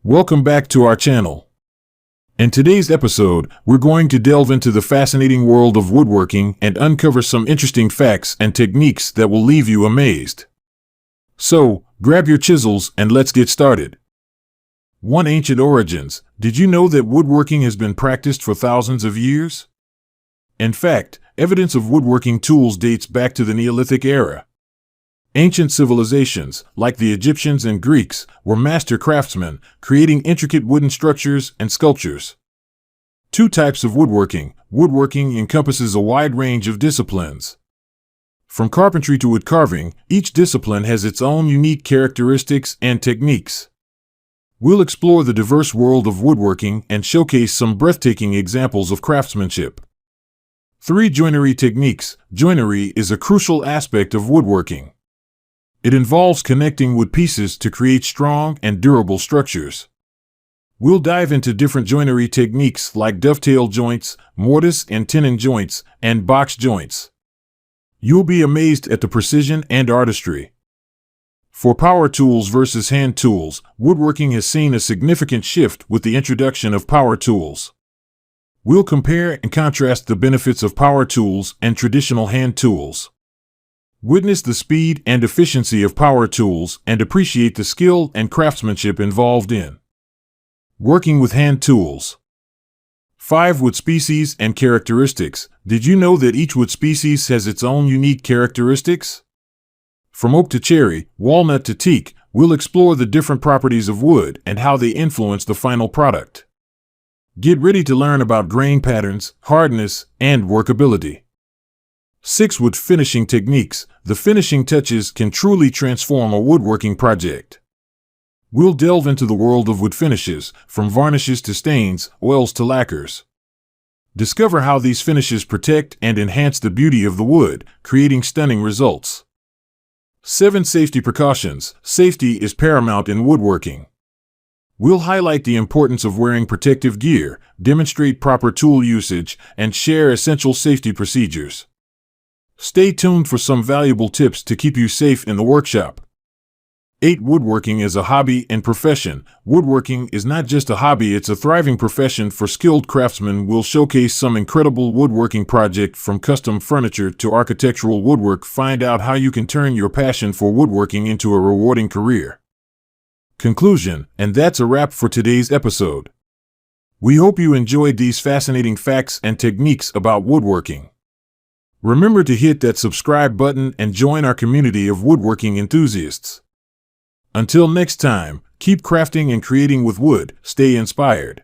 Welcome back to our channel. In today's episode, we're going to delve into the fascinating world of woodworking and uncover some interesting facts and techniques that will leave you amazed. So, grab your chisels and let's get started. 1. Ancient origins. Did you know that woodworking has been practiced for thousands of years? In fact, evidence of woodworking tools dates back to the Neolithic era. Ancient civilizations, like the Egyptians and Greeks, were master craftsmen, creating intricate wooden structures and sculptures. 2. Types of woodworking. Woodworking encompasses a wide range of disciplines. From carpentry to wood carving, each discipline has its own unique characteristics and techniques. We'll explore the diverse world of woodworking and showcase some breathtaking examples of craftsmanship. 3. Joinery techniques. Joinery is a crucial aspect of woodworking. It involves connecting wood pieces to create strong and durable structures. We'll dive into different joinery techniques like dovetail joints, mortise and tenon joints, and box joints. You'll be amazed at the precision and artistry. For power tools versus hand tools, woodworking has seen a significant shift with the introduction of power tools. We'll compare and contrast the benefits of power tools and traditional hand tools. Witness the speed and efficiency of power tools and appreciate the skill and craftsmanship involved in working with hand tools. 5. Wood species and characteristics. Did you know that each wood species has its own unique characteristics? From oak to cherry, walnut to teak, we'll explore the different properties of wood and how they influence the final product. Get ready to learn about grain patterns, hardness, and workability. 6. Wood finishing techniques. The finishing touches can truly transform a woodworking project. We'll delve into the world of wood finishes, from varnishes to stains, oils to lacquers. Discover how these finishes protect and enhance the beauty of the wood, creating stunning results. 7. Safety precautions. Safety is paramount in woodworking. We'll highlight the importance of wearing protective gear, demonstrate proper tool usage, and share essential safety procedures. Stay tuned for some valuable tips to keep you safe in the workshop. 8. Woodworking as a hobby and profession. Woodworking is not just a hobby, it's a thriving profession for skilled craftsmen. We'll showcase some incredible woodworking projects from custom furniture to architectural woodwork. Find out how you can turn your passion for woodworking into a rewarding career. Conclusion, and that's a wrap for today's episode. We hope you enjoyed these fascinating facts and techniques about woodworking. Remember to hit that subscribe button and join our community of woodworking enthusiasts. Until next time, keep crafting and creating with wood. Stay inspired.